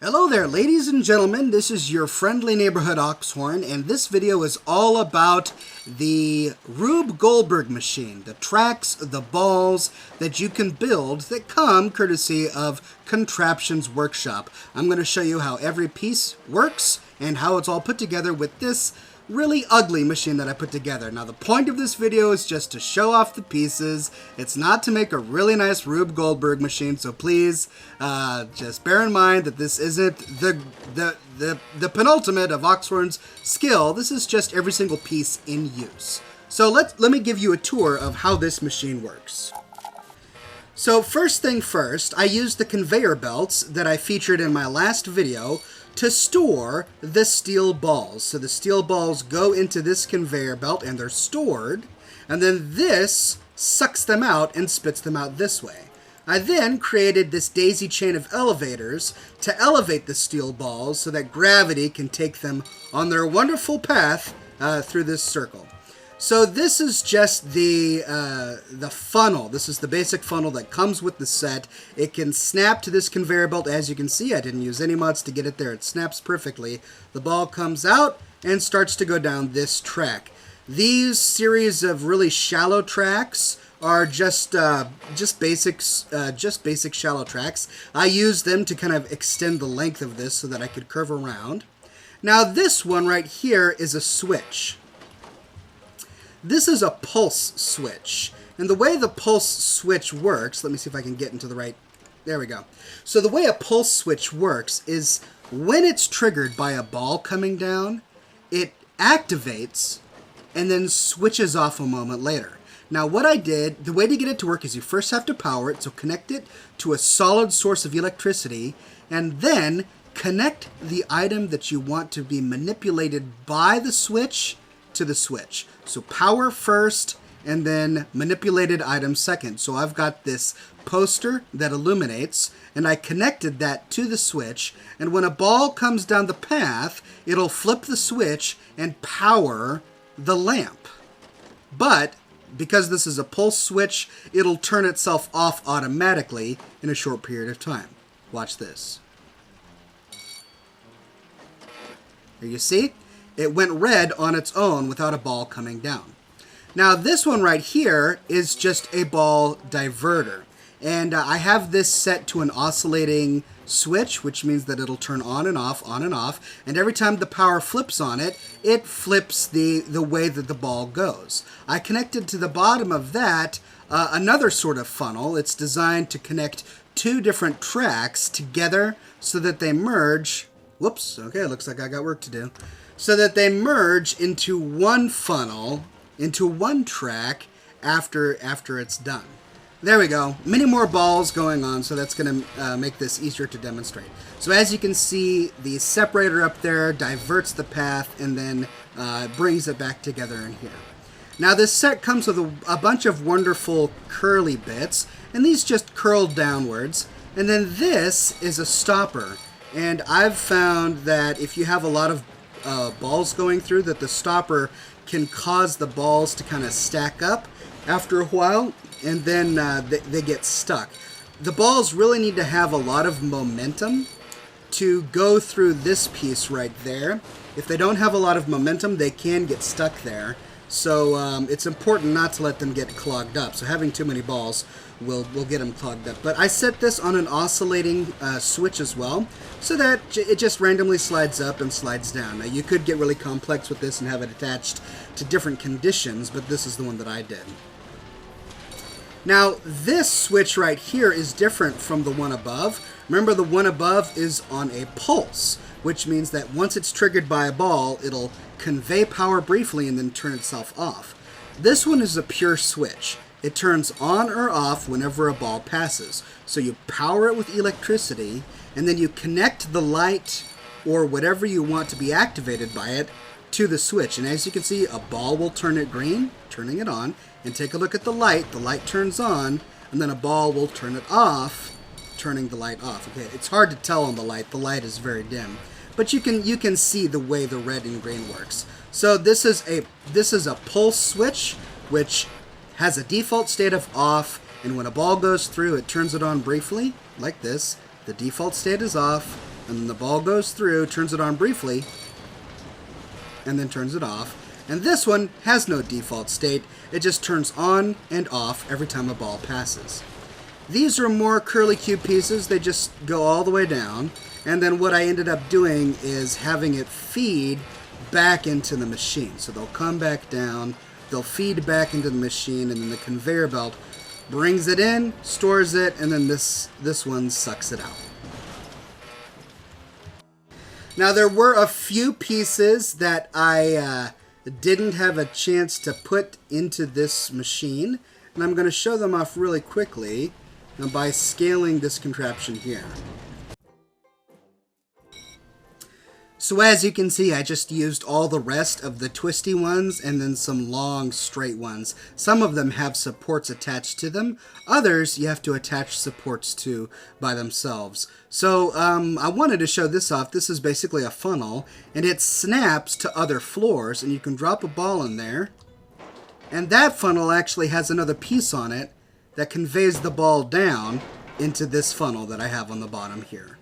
Hello there, ladies and gentlemen. This is your friendly neighborhood Oxhorn, and this video is all about the Rube Goldberg machine, the tracks, the balls that you can build that come courtesy of Contraptions Workshop. I'm going to show you how every piece works and how it's all put together with this really ugly machine that I put together. Now, the point of this video is just to show off the pieces. It's not to make a really nice Rube Goldberg machine, so please just bear in mind that this isn't the penultimate of Oxhorn's skill. This is just every single piece in use. So let me give you a tour of how this machine works. So first thing first, I used the conveyor belts that I featured in my last video to store the steel balls. So the steel balls go into this conveyor belt and they're stored, and then this sucks them out and spits them out this way. I then created this daisy chain of elevators to elevate the steel balls so that gravity can take them on their wonderful path through this circle. So this is just the funnel. This is the basic funnel that comes with the set. It can snap to this conveyor belt. As you can see, I didn't use any mods to get it there. It snaps perfectly. The ball comes out and starts to go down this track. These series of really shallow tracks are just basic shallow tracks. I used them to kind of extend the length of this so that I could curve around. Now this one right here is a switch. This is a pulse switch, and the way the pulse switch works, let me see if I can get into the right, there we go. So the way a pulse switch works is when it's triggered by a ball coming down, it activates and then switches off a moment later. Now what I did, the way to get it to work is you first have to power it, so connect it to a solid source of electricity, and then connect the item that you want to be manipulated by the switch to the switch. So power first and then manipulated item second. So I've got this poster that illuminates and I connected that to the switch, and when a ball comes down the path, it'll flip the switch and power the lamp. But because this is a pulse switch, it'll turn itself off automatically in a short period of time. Watch this. Here you see? It went red on its own without a ball coming down. Now this one right here is just a ball diverter. And I have this set to an oscillating switch, which means that it'll turn on and off, on and off. And every time the power flips on it, it flips the way that the ball goes. I connected to the bottom of that another sort of funnel. It's designed to connect two different tracks together so that they merge. Whoops, okay, looks like I got work to do. So that they merge into one funnel, into one track after it's done. There we go. Many more balls going on, so that's going to make this easier to demonstrate. So as you can see, the separator up there diverts the path and then brings it back together in here. Now this set comes with a bunch of wonderful curly bits, and these just curl downwards. And then this is a stopper. And I've found that if you have a lot of balls going through, that the stopper can cause the balls to kind of stack up after a while, and then they get stuck. The balls really need to have a lot of momentum to go through this piece right there. If they don't have a lot of momentum, they can get stuck there. So it's important not to let them get clogged up. So having too many balls will get them clogged up. But I set this on an oscillating switch as well, so that it just randomly slides up and slides down. Now you could get really complex with this and have it attached to different conditions, but this is the one that I did. Now this switch right here is different from the one above. Remember, the one above is on a pulse, which means that once it's triggered by a ball, it'll convey power briefly and then turn itself off. This one is a pure switch. It turns on or off whenever a ball passes. So you power it with electricity, and then you connect the light or whatever you want to be activated by it to the switch. And as you can see, a ball will turn it green, turning it on, and take a look at the light turns on, and then a ball will turn it off, turning the light off. Okay, it's hard to tell on the light is very dim. But you can see the way the red and green works. So this is a pulse switch, which has a default state of off, and when a ball goes through, it turns it on briefly, like this. The default state is off, And then the ball goes through, turns it on briefly, and then turns it off. And this one has no default state. It just turns on and off every time a ball passes. These are more curly cube pieces. They just go all the way down. And then what I ended up doing is having it feed back into the machine. So they'll come back down, they'll feed back into the machine, and then the conveyor belt brings it in, stores it, and then this one sucks it out. Now there were a few pieces that I didn't have a chance to put into this machine, and I'm going to show them off really quickly by scaling this contraption here. So as you can see, I just used all the rest of the twisty ones and then some long straight ones. Some of them have supports attached to them. Others you have to attach supports to by themselves. So I wanted to show this off. This is basically a funnel, and it snaps to other floors, and you can drop a ball in there. And that funnel actually has another piece on it that conveys the ball down into this funnel that I have on the bottom here.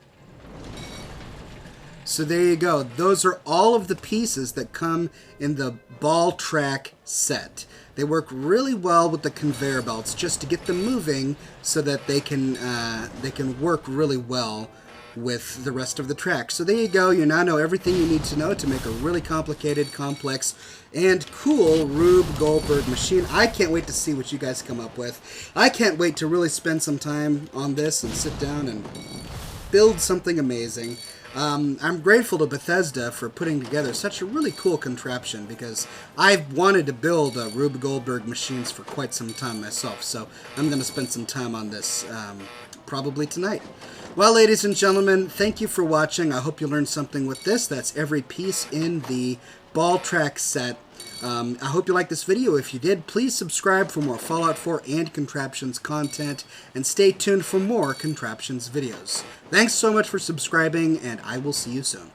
So there you go. Those are all of the pieces that come in the ball track set. They work really well with the conveyor belts just to get them moving so that they can work really well with the rest of the track. So there you go. You now know everything you need to know to make a really complicated, complex, and cool Rube Goldberg machine. I can't wait to see what you guys come up with. I can't wait to really spend some time on this and sit down and build something amazing. I'm grateful to Bethesda for putting together such a really cool contraption, because I've wanted to build Rube Goldberg machines for quite some time myself, so I'm going to spend some time on this probably tonight. Well, ladies and gentlemen, thank you for watching. I hope you learned something with this. That's every piece in the ball track set. I hope you liked this video. If you did, please subscribe for more Fallout 4 and Contraptions content, and stay tuned for more Contraptions videos. Thanks so much for subscribing, and I will see you soon.